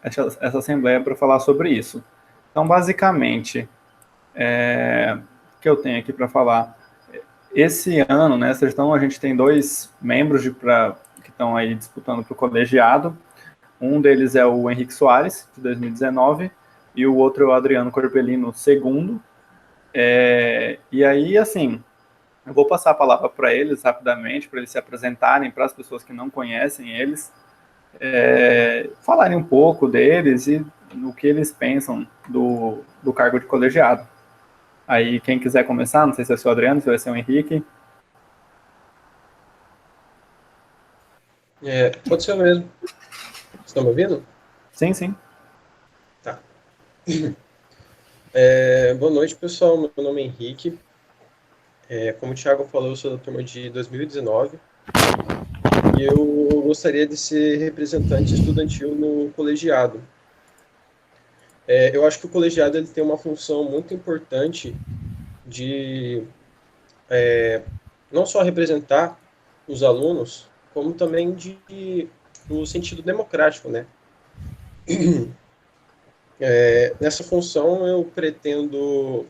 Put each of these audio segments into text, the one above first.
essa assembleia para falar sobre isso. Então, basicamente, o que eu tenho aqui para falar, esse ano, né, a gente tem 2 membros que estão aí disputando para o colegiado. Um deles é o Henrique Soares, de 2019, e o outro é o Adriano Corbellino, segundo. E aí, assim, eu vou passar a palavra para eles rapidamente, para eles se apresentarem para as pessoas que não conhecem eles, falarem um pouco deles e no que eles pensam do cargo de colegiado. Aí, quem quiser começar, não sei se vai ser o Adriano, se vai ser o Henrique. Pode ser mesmo. Vocês estão me ouvindo? Sim, sim. Tá. Boa noite, pessoal. Meu nome é Henrique. Como o Thiago falou, eu sou da turma de 2019 e eu gostaria de ser representante estudantil no colegiado. Eu acho que o colegiado ele tem uma função muito importante de não só representar os alunos, como também no sentido democrático, né? Nessa função eu pretendo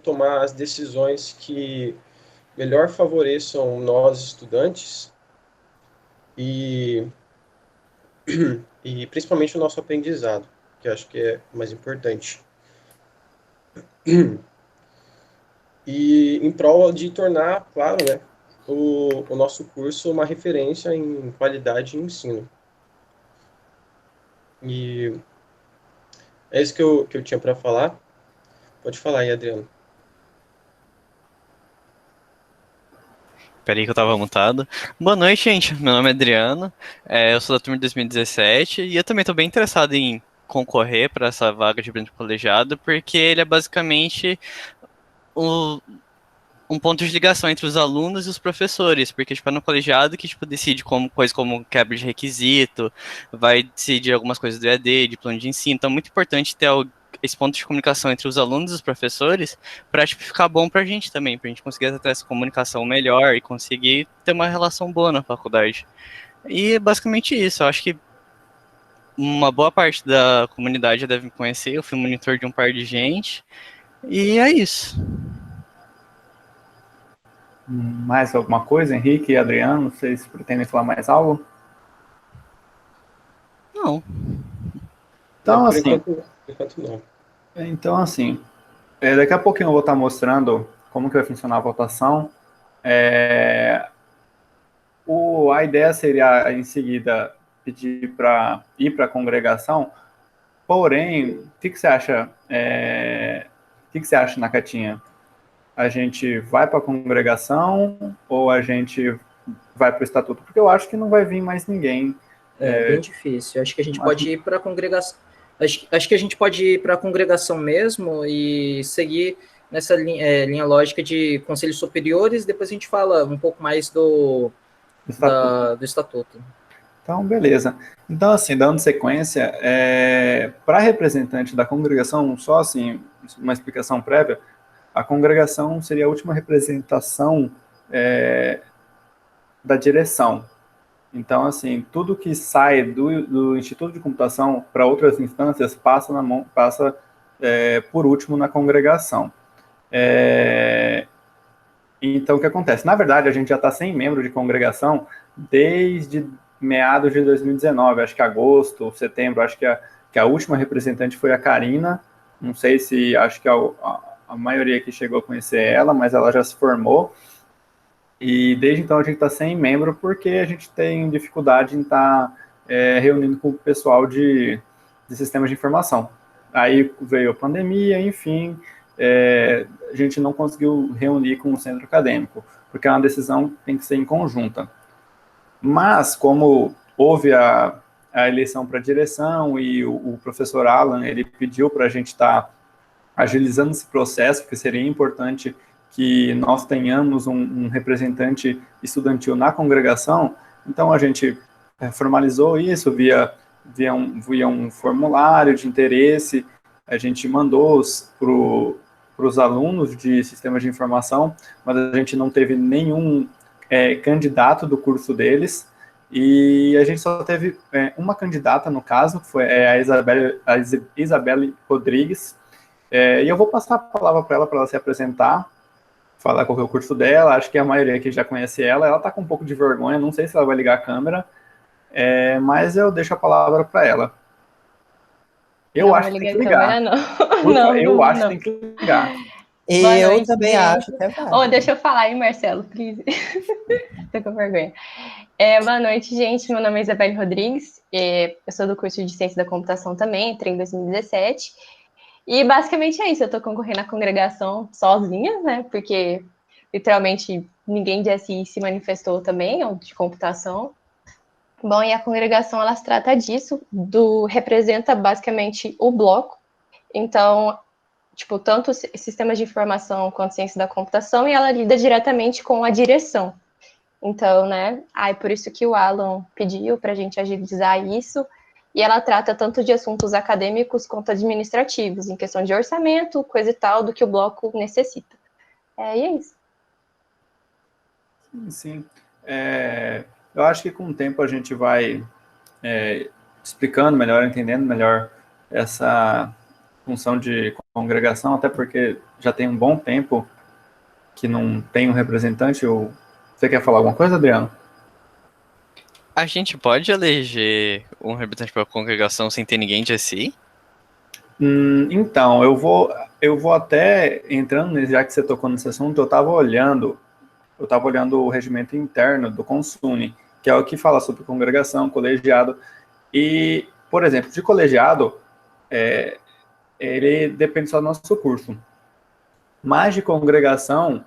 tomar as decisões que melhor favoreçam nós estudantes e, e principalmente o nosso aprendizado, que eu acho que é o mais importante. E em prol de tornar, claro, né, o nosso curso uma referência em qualidade de ensino. E é isso que eu tinha para falar. Pode falar aí, Adriano. Peraí que eu tava mutado. Boa noite, gente. Meu nome é Adriano. Eu sou da turma de 2017 e eu também tô bem interessado em concorrer para essa vaga de brinde colegiado, porque ele é basicamente o- um ponto de ligação entre os alunos e os professores, porque tipo, é no colegiado que tipo, decide coisa como quebra de requisito, vai decidir algumas coisas do EAD, de plano de ensino. Então é muito importante ter esse ponto de comunicação entre os alunos e os professores para tipo, ficar bom para a gente também, para a gente conseguir ter essa comunicação melhor e conseguir ter uma relação boa na faculdade. E é basicamente isso. Eu acho que uma boa parte da comunidade já deve me conhecer. Eu fui monitor de um par de gente. E é isso. Mais alguma coisa, Henrique e Adriano? Vocês pretendem falar mais algo? Não. Então, Por assim, enquanto não. então, assim, daqui a pouquinho eu vou estar mostrando como que vai funcionar a votação. A ideia seria, em seguida, pedir para ir para a congregação, porém, o que você acha? O que você acha, Nakatinha? A gente vai para a congregação ou a gente vai para o estatuto? Porque eu acho que não vai vir mais ninguém. Bem difícil. Acho que a gente Acho pode ir para a congregação. Acho que a gente pode ir para a congregação mesmo e seguir nessa linha lógica de conselhos superiores. Depois a gente fala um pouco mais do estatuto. Então, beleza. Então, assim, dando sequência, para representante da congregação, só assim, uma explicação prévia, a congregação seria a última representação da direção. Então, assim, tudo que sai do Instituto de Computação para outras instâncias passa por último na congregação. Então, o que acontece? Na verdade, a gente já está sem membro de congregação desde meados de 2019, acho que agosto, setembro, acho que a última representante foi a Karina, não sei se, acho que a maioria que chegou a conhecer ela, mas ela já se formou, e desde então a gente está sem membro porque a gente tem dificuldade em estar reunindo com o pessoal de sistemas de informação. Aí veio a pandemia, enfim, a gente não conseguiu reunir com o centro acadêmico, porque é uma decisão que tem que ser em conjunta. Mas, como houve a eleição para a direção e o professor Alan, ele pediu para a gente estar agilizando esse processo, porque seria importante que nós tenhamos um representante estudantil na congregação, então a gente formalizou isso via um formulário de interesse, a gente mandou para os alunos de sistemas de informação, mas a gente não teve nenhum candidato do curso deles, E a gente só teve uma candidata, no caso, que foi a Isabelle Rodrigues. E eu vou passar a palavra para ela se apresentar, falar qual que é o curso dela. Acho que a maioria aqui já conhece ela. Ela está com um pouco de vergonha, não sei se ela vai ligar a câmera, mas eu deixo a palavra para ela. Eu acho que tem que ligar. Eu acho que tem que ligar. Eu também acho que é válido. Deixa eu falar aí, Marcelo, please. Tô com vergonha. Boa noite, gente. Meu nome é Isabelle Rodrigues. Eu sou do curso de Ciência da Computação também, entrei em 2017. E basicamente é isso. Eu tô concorrendo à congregação sozinha, né? Porque literalmente ninguém de SI se manifestou também, ou de computação. Bom, e a congregação, ela se trata disso, representa basicamente o bloco. Então, tipo, tanto sistemas de informação quanto ciência da computação, e ela lida diretamente com a direção. Então, né, por isso que o Alan pediu para a gente agilizar isso, e ela trata tanto de assuntos acadêmicos quanto administrativos, em questão de orçamento, coisa e tal, do que o bloco necessita. E é isso. Sim. Eu acho que com o tempo a gente vai explicando melhor, entendendo melhor essa função de congregação, até porque já tem um bom tempo que não tem um representante. Você quer falar alguma coisa, Adriano? A gente pode eleger um representante para a congregação sem ter ninguém de SI? Então, eu vou até entrando, já que você tocou nesse assunto, eu estava olhando o regimento interno do Consune, que é o que fala sobre congregação, colegiado. E, por exemplo, de colegiado, ele depende só do nosso curso. Mas de congregação,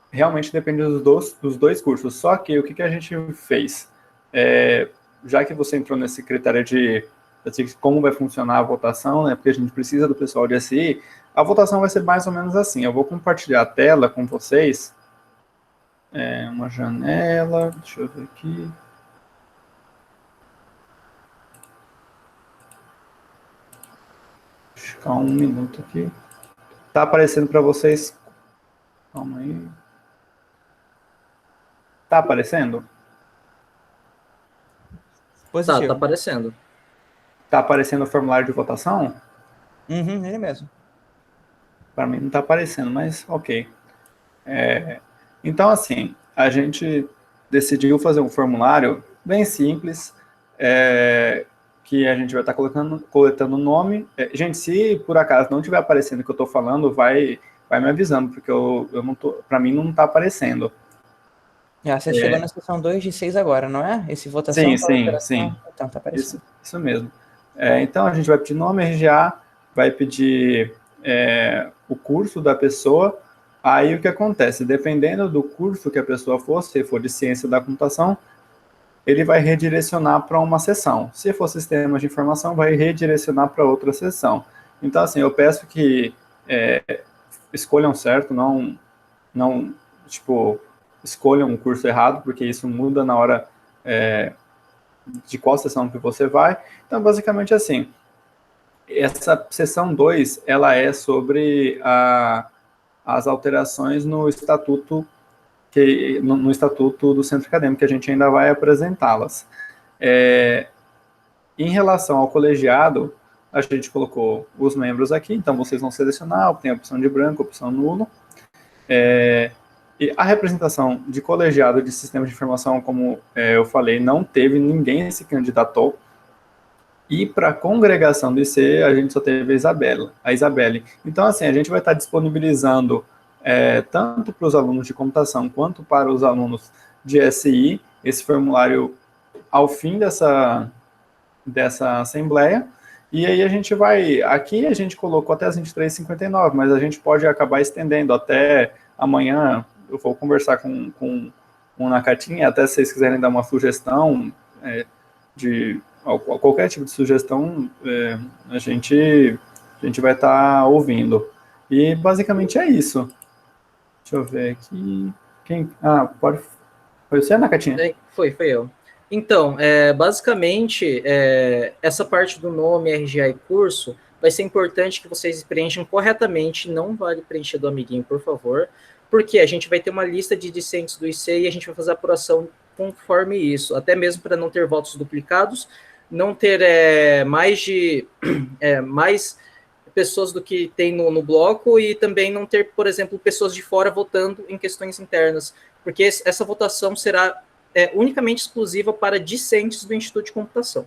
realmente depende dos dois cursos. Só que o que a gente fez? Já que você entrou nesse critério de como vai funcionar a votação, né, porque a gente precisa do pessoal de SI, a votação vai ser mais ou menos assim. Eu vou compartilhar a tela com vocês. Uma janela, deixa eu ver aqui. Deixa eu ficar um minuto aqui. Tá aparecendo para vocês? Calma aí. Tá aparecendo? Tá aparecendo. Tá aparecendo o formulário de votação? Ele mesmo. Para mim não tá aparecendo, mas ok. Então, assim, a gente decidiu fazer um formulário bem simples, que a gente vai estar coletando o nome. Gente, se por acaso não estiver aparecendo o que eu estou falando, vai me avisando, porque eu não tô, para mim não está aparecendo. Você chegou na seção 2 de 6 agora, não é? Esse votação? Sim. Então, tá aparecendo. Isso mesmo. Então, a gente vai pedir nome, RGA, vai pedir o curso da pessoa. Aí, o que acontece? Dependendo do curso que a pessoa for, se for de ciência da computação, ele vai redirecionar para uma seção. Se for sistemas de informação, vai redirecionar para outra seção. Então, assim, eu peço que escolham certo, não escolham um curso errado, porque isso muda na hora de qual seção que você vai. Então, basicamente assim, essa seção 2, ela é sobre as alterações no estatuto, no estatuto do centro acadêmico, que a gente ainda vai apresentá-las. Em relação ao colegiado, a gente colocou os membros aqui, então vocês vão selecionar, tem a opção de branco, opção nulo. E a representação de colegiado de sistemas de informação, como eu falei, não teve, ninguém se candidatou. E para a congregação do IC, a gente só teve a Isabelle. Então, assim, a gente vai estar disponibilizando tanto para os alunos de computação quanto para os alunos de SI, esse formulário ao fim dessa assembleia. E aí a gente vai... Aqui a gente colocou até as 23h59, mas a gente pode acabar estendendo até amanhã. Eu vou conversar com o Nakatinha, até se vocês quiserem dar uma sugestão de qualquer tipo de sugestão, a gente vai estar ouvindo. E basicamente é isso. Deixa eu ver aqui. Pode. Foi você, Nakatinha? Foi eu. Então, basicamente, essa parte do nome, RGA e curso, vai ser importante que vocês preencham corretamente, não vale preencher do amiguinho, por favor, porque a gente vai ter uma lista de discentes do IC e a gente vai fazer a apuração conforme isso, até mesmo para não ter votos duplicados, não ter mais pessoas do que tem no bloco e também não ter, por exemplo, pessoas de fora votando em questões internas, porque essa votação será unicamente exclusiva para discentes do Instituto de Computação.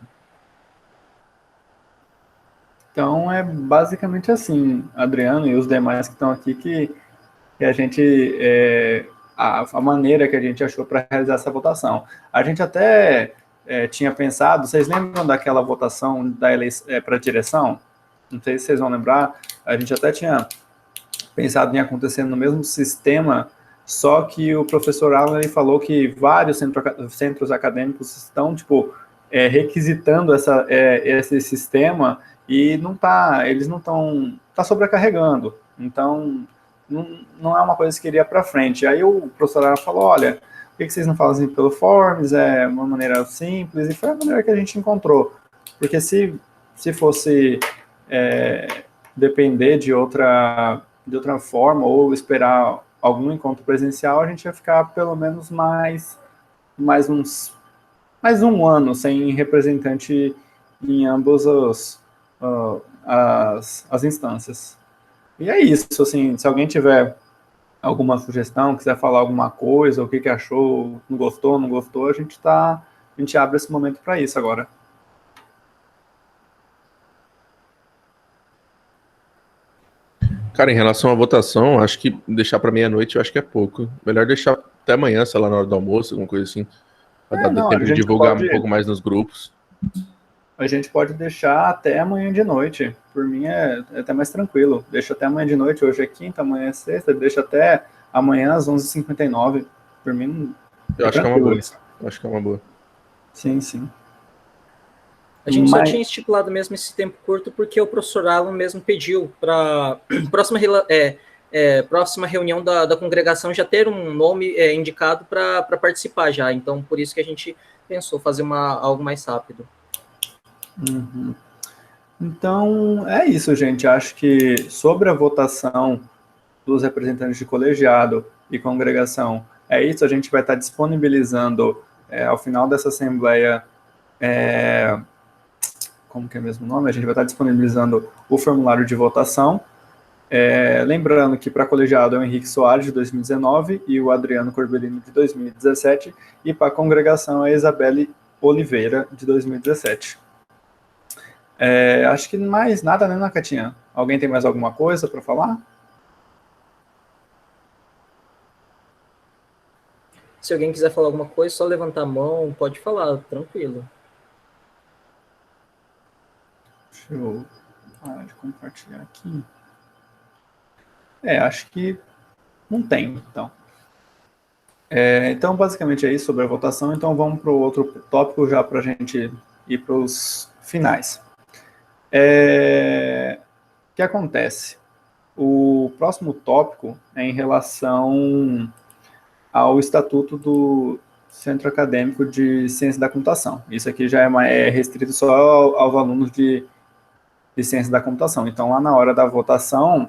Então, é basicamente assim, Adriano e os demais que estão aqui, que a gente, a maneira que a gente achou para realizar essa votação. A gente até tinha pensado, vocês lembram daquela votação da para a direção? Não sei se vocês vão lembrar, a gente até tinha pensado em acontecer no mesmo sistema, só que o professor Alan ele falou que vários centros acadêmicos estão, tipo, requisitando esse sistema e eles não estão, está sobrecarregando, então não é uma coisa que iria para frente. Aí o professor Alan falou, olha, por que vocês não fazem pelo Forms, uma maneira simples, e foi a maneira que a gente encontrou, porque se fosse depender de outra forma, ou esperar algum encontro presencial, a gente ia ficar pelo menos mais um ano sem representante em ambas as instâncias. E é isso, assim, se alguém tiver alguma sugestão, quiser falar alguma coisa, o que achou, não gostou, a gente abre esse momento para isso agora. Cara, em relação à votação, acho que deixar para meia-noite eu acho que é pouco. Melhor deixar até amanhã, sei lá, na hora do almoço, alguma coisa assim. Para dar tempo de divulgar um pouco mais nos grupos. A gente pode deixar até amanhã de noite. Por mim é até mais tranquilo. Deixa até amanhã de noite, hoje é quinta, amanhã é sexta, deixa até amanhã às 11h59. Por mim eu acho que é uma boa. Acho que é uma boa. Sim, sim. A gente só tinha estipulado mesmo esse tempo curto porque o professor Alan mesmo pediu para próxima reunião da congregação já ter um nome indicado para participar já. Então, por isso que a gente pensou fazer algo mais rápido. Uhum. Então, é isso, gente. Acho que sobre a votação dos representantes de colegiado e congregação, é isso. A gente vai estar disponibilizando ao final dessa assembleia... como que é mesmo o nome? A gente vai estar disponibilizando o formulário de votação. Lembrando que para colegiado é o Henrique Soares, de 2019, e o Adriano Corbellino, de 2017, e para a congregação é a Isabelle Oliveira, de 2017. Acho que mais nada, né, Nakatinha? Alguém tem mais alguma coisa para falar? Se alguém quiser falar alguma coisa, só levantar a mão, pode falar, tranquilo. Deixa eu parar de compartilhar aqui. Acho que não tem, então. Então, basicamente é isso sobre a votação. Então, vamos para o outro tópico já para a gente ir para os finais. O que acontece? O próximo tópico é em relação ao Estatuto do Centro Acadêmico de Ciência da Computação. Isso aqui já é restrito só aos alunos de Ciência da Computação. Então, lá na hora da votação,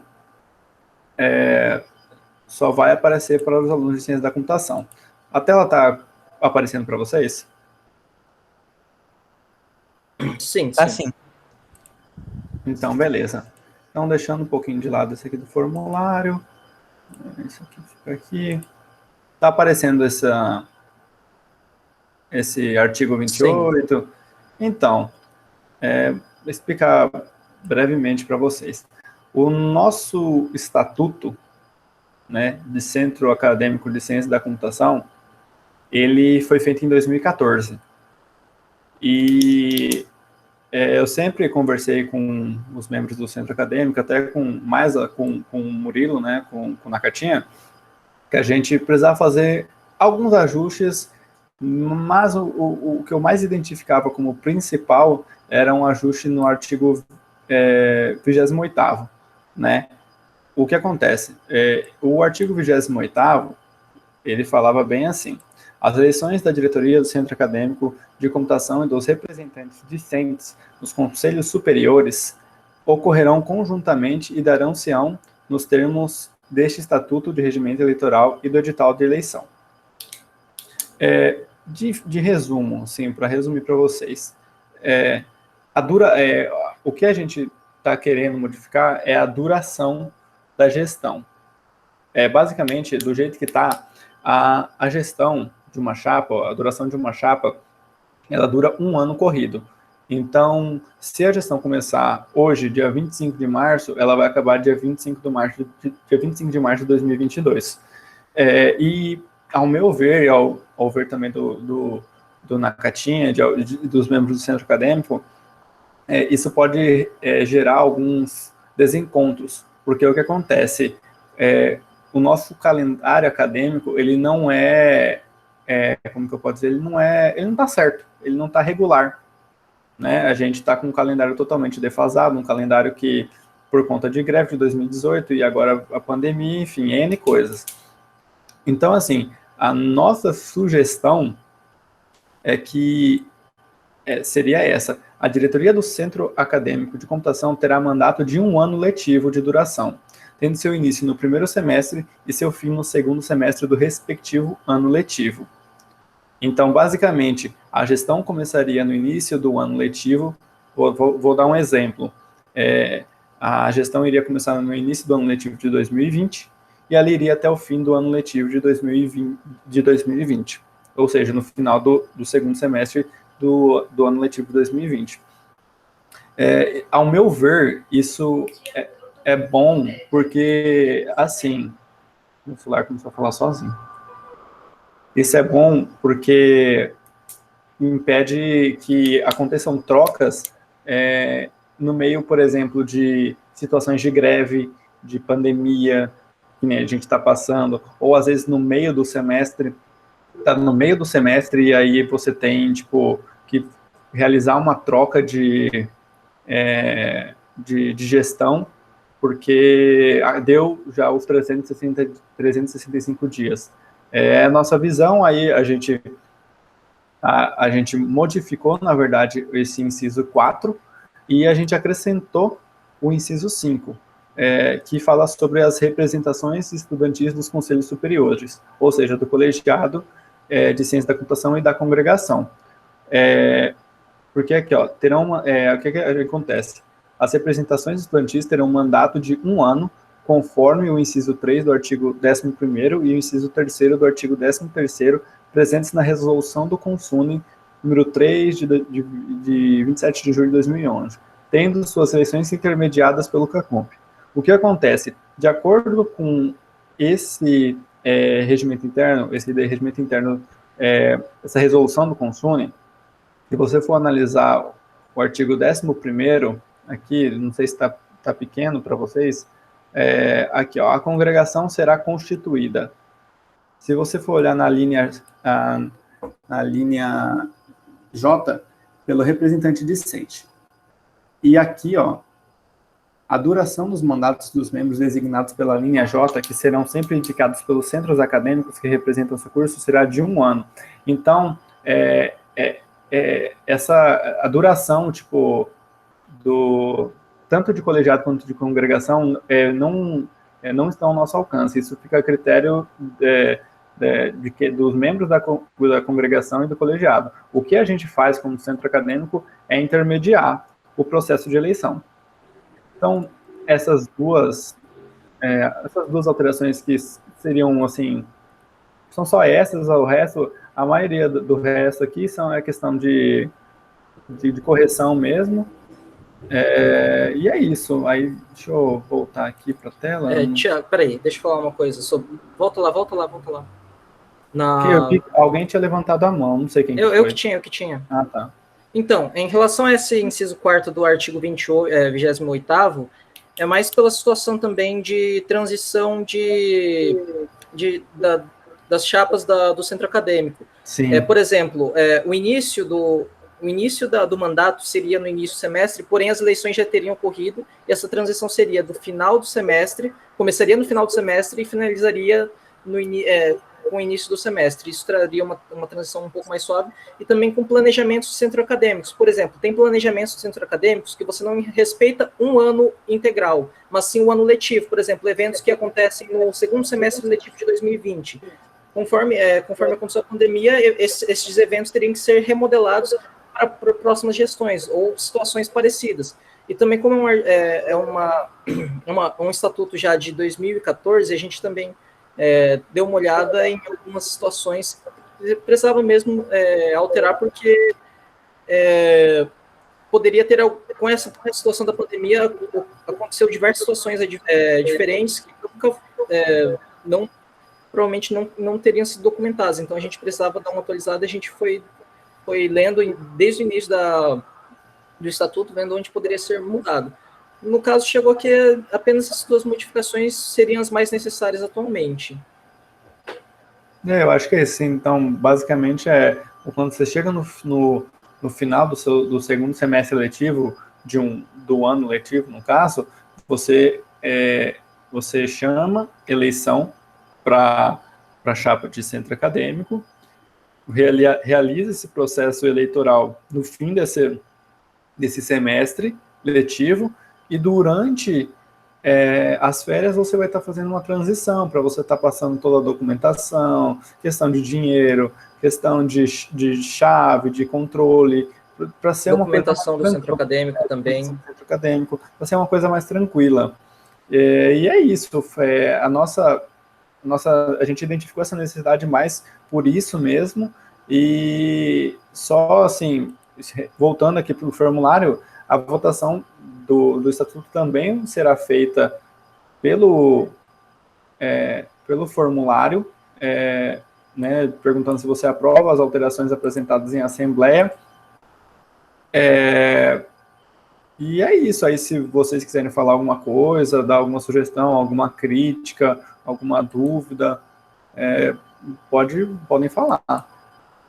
só vai aparecer para os alunos de Ciência da Computação. A tela está aparecendo para vocês? Sim, Tá sim. sim. Então, beleza. Então, deixando um pouquinho de lado esse aqui do formulário. Esse aqui fica aqui. Está aparecendo esse artigo 28. Sim. Então, vou explicar brevemente para vocês. O nosso estatuto, né, de Centro Acadêmico de Ciência da Computação, ele foi feito em 2014. E eu sempre conversei com os membros do Centro Acadêmico, até com o Murilo, né, com o Nakatinha, que a gente precisava fazer alguns ajustes, mas o que eu mais identificava como principal era um ajuste no artigo 28º, né? O que acontece? O artigo 28º, ele falava bem assim: as eleições da diretoria do Centro Acadêmico de Computação e dos representantes discentes nos conselhos superiores ocorrerão conjuntamente e darão-se-ão nos termos deste Estatuto de Regimento Eleitoral e do edital de eleição. de resumo, assim, para resumir para vocês, o que a gente está querendo modificar é a duração da gestão. Basicamente, do jeito que está, a gestão de uma chapa, a duração de uma chapa, ela dura um ano corrido. Então, se a gestão começar hoje, dia 25 de março, ela vai acabar dia 25 de março de 2022. E, ao meu ver, e ao ver também do Nakatinha, dos membros do centro acadêmico, isso pode gerar alguns desencontros, porque o que acontece, o nosso calendário acadêmico, ele não como que eu posso dizer, ele não está certo, ele não está regular, né? A gente está com um calendário totalmente defasado, um calendário que, por conta de greve de 2018 e agora a pandemia, enfim, N coisas. Então, assim, a nossa sugestão seria essa: a diretoria do Centro Acadêmico de Computação terá mandato de 1 ano letivo de duração, tendo seu início no primeiro semestre e seu fim no segundo semestre do respectivo ano letivo. Então, basicamente, a gestão começaria no início do ano letivo. Vou dar um exemplo. A gestão iria começar no início do ano letivo de 2020 e ela iria até o fim do ano letivo de 2020, ou seja, no final do segundo semestre do ano letivo de 2020. Ao meu ver, isso é bom porque, assim, o celular começou a falar sozinho. Isso é bom porque impede que aconteçam trocas no meio, por exemplo, de situações de greve, de pandemia, que nem a gente está passando, ou às vezes no meio do semestre, e aí você tem, tipo, que realizar uma troca de gestão, porque deu já os 365 dias. A nossa visão, aí a gente modificou, na verdade, esse inciso 4, e a gente acrescentou o inciso 5, que fala sobre as representações estudantis dos conselhos superiores, ou seja, do colegiado de ciência da computação e da congregação. Porque aqui, ó, o que acontece? As representações estudantis terão um mandato de 1 ano, conforme o inciso 3 do artigo 11º e o inciso 3º do artigo 13º, presentes na resolução do Consune, número 3, de 27 de julho de 2011, tendo suas eleições intermediadas pelo CACOMP. O que acontece? De acordo com esse regimento interno, essa resolução do Consune, se você for analisar o artigo 11º, aqui, não sei se está pequeno para vocês, aqui, ó, a congregação será constituída. Se você for olhar na linha J, pelo representante discente. E aqui, ó, a duração dos mandatos dos membros designados pela linha J, que serão sempre indicados pelos centros acadêmicos que representam o seu curso, será de 1 ano. Então, a duração, tipo, tanto de colegiado quanto de congregação, não está ao nosso alcance. Isso fica a critério dos membros da congregação e do colegiado. O que a gente faz como centro acadêmico é intermediar o processo de eleição. Então, essas duas alterações que seriam, assim, são só essas, o resto, a maioria do resto aqui são a questão de correção mesmo. E é isso. Aí, deixa eu voltar aqui para a tela. Tiago, peraí, deixa eu falar uma coisa. Volta lá. Alguém tinha levantado a mão, não sei quem eu que tinha. Ah, tá. Então, em relação a esse inciso 4º do artigo 28º, é mais pela situação também de transição das chapas do centro acadêmico. Sim. Por exemplo, o início do mandato seria no início do semestre, porém as eleições já teriam ocorrido, e essa transição seria do final do semestre, começaria no final do semestre e finalizaria com o início do semestre. Isso traria uma transição um pouco mais suave, e também com planejamentos de centro acadêmicos. Por exemplo, tem planejamentos de centro acadêmicos que você não respeita um ano integral, mas sim um ano letivo. Por exemplo, eventos que acontecem no segundo semestre letivo de 2020. conforme aconteceu a pandemia, esses eventos teriam que ser remodelados para próximas gestões ou situações parecidas. E também, como um estatuto já de 2014, a gente também deu uma olhada em algumas situações que precisava mesmo alterar, porque poderia ter, com essa situação da pandemia, aconteceu diversas situações diferentes que provavelmente não teriam sido documentadas. Então, a gente precisava dar uma atualizada, a gente foi lendo desde o início do estatuto, vendo onde poderia ser mudado. No caso, chegou que apenas essas 2 modificações seriam as mais necessárias atualmente. Eu acho que é isso. Então, basicamente, quando você chega no final do segundo semestre letivo, do ano letivo, no caso, você chama eleição para a chapa de centro acadêmico, realiza esse processo eleitoral no fim desse semestre letivo, e durante as férias você vai estar fazendo uma transição, para você estar passando toda a documentação, questão de dinheiro, questão de chave, de controle, para ser documentação do centro acadêmico também. Centro acadêmico, para ser uma coisa mais tranquila. E é isso, a gente identificou essa necessidade mais por isso mesmo, e só assim, voltando aqui para o formulário, a votação do estatuto também será feita pelo formulário, né, perguntando se você aprova as alterações apresentadas em assembleia. E é isso. Aí, se vocês quiserem falar alguma coisa, dar alguma sugestão, alguma crítica, alguma dúvida, podem falar.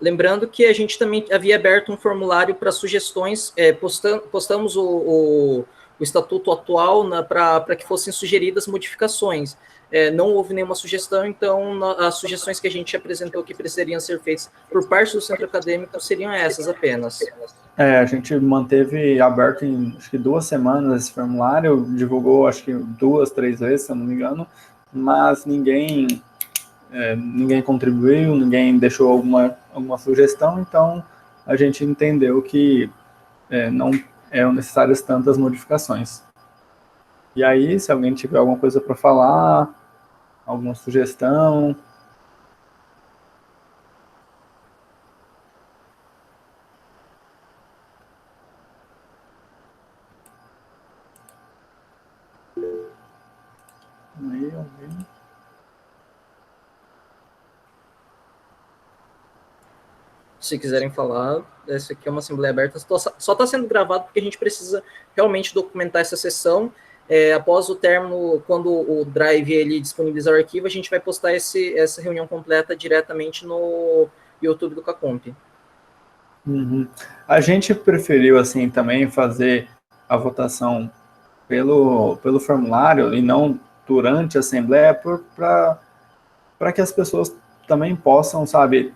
Lembrando que a gente também havia aberto um formulário para sugestões, postamos o estatuto atual para que fossem sugeridas modificações. Não houve nenhuma sugestão, então as sugestões que a gente apresentou que precisariam ser feitas por parte do centro acadêmico seriam essas apenas. A gente manteve aberto em, acho que 2 semanas esse formulário, divulgou acho que 2, 3 vezes, se eu não me engano, mas ninguém contribuiu, ninguém deixou alguma sugestão, então a gente entendeu que não eram necessárias tantas modificações. E aí, se alguém tiver alguma coisa para falar, alguma sugestão... Se quiserem falar, essa aqui é uma assembleia aberta, só está sendo gravado porque a gente precisa realmente documentar essa sessão. Após o término, quando o Drive ele disponibilizar o arquivo, a gente vai postar essa reunião completa diretamente no YouTube do Cacomp. Uhum. A gente preferiu assim também fazer a votação pelo formulário e não durante a assembleia, para que as pessoas também possam, sabe,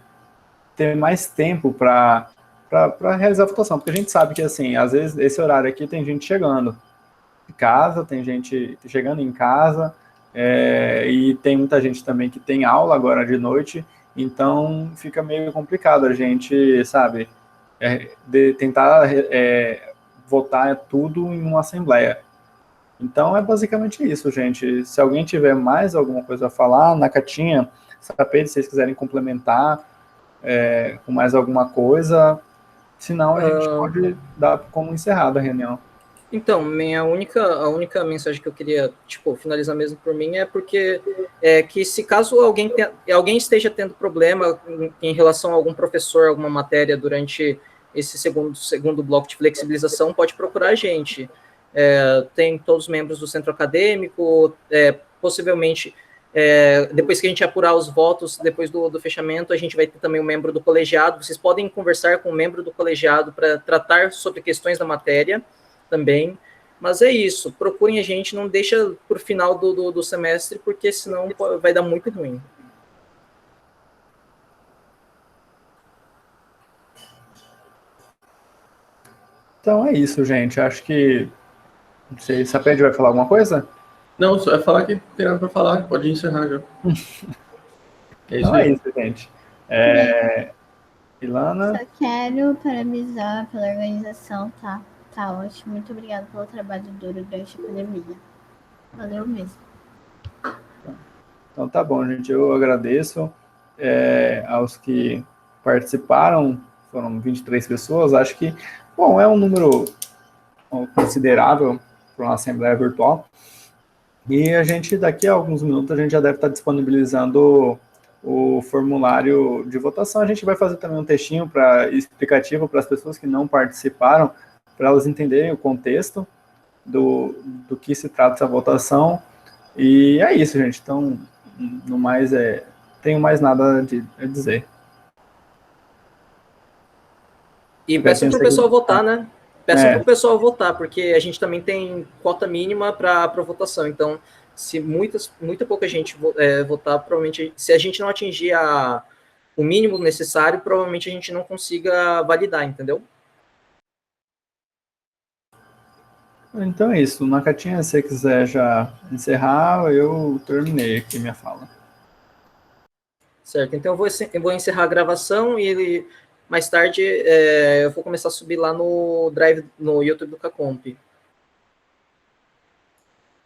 ter mais tempo para realizar a votação, porque a gente sabe que, assim, às vezes esse horário aqui tem gente chegando em casa, tem gente chegando em casa, e tem muita gente também que tem aula agora de noite, então fica meio complicado a gente, sabe, tentar votar tudo em uma assembleia. Então é basicamente isso, gente. Se alguém tiver mais alguma coisa a falar, na caixinha, saber se vocês quiserem complementar com mais alguma coisa, senão a gente pode dar como encerrada a reunião. Então, a única mensagem que eu queria, finalizar mesmo por mim é porque que se caso alguém esteja tendo problema em relação a algum professor, alguma matéria durante esse segundo bloco de flexibilização, pode procurar a gente. Tem todos os membros do centro acadêmico, possivelmente, depois que a gente apurar os votos, depois do fechamento, a gente vai ter também um membro do colegiado. Vocês podem conversar com o membro do colegiado para tratar sobre questões da matéria também, mas é isso, procurem a gente, não deixa por final do semestre, porque senão vai dar muito ruim. Então é isso, gente, acho que, não sei, se a Pedro vai falar alguma coisa? Não, só é falar que tem nada para falar, pode encerrar já. Então é isso, gente. Ilana? Só quero parabenizar pela organização, tá? Tá ótimo. Muito obrigada pelo trabalho duro durante a pandemia. Valeu mesmo. Então tá bom, gente. Eu agradeço aos que participaram. Foram 23 pessoas. Acho que, bom, é um número considerável para uma assembleia virtual. E a gente, daqui a alguns minutos, a gente já deve estar disponibilizando o formulário de votação. A gente vai fazer também um textinho explicativo para as pessoas que não participaram, para elas entenderem o contexto do que se trata essa votação. E é isso, gente. Então, no mais, tenho mais nada a dizer. E peçam para o pessoal votar, né? Peçam para o pessoal votar, porque a gente também tem cota mínima para votação. Então, se muita pouca gente votar, provavelmente, se a gente não atingir o mínimo necessário, provavelmente a gente não consiga validar, entendeu? Então é isso. Nakatinha, se você quiser já encerrar, eu terminei aqui minha fala. Certo, então eu vou encerrar a gravação e mais tarde eu vou começar a subir lá no Drive, no YouTube do Cacomp.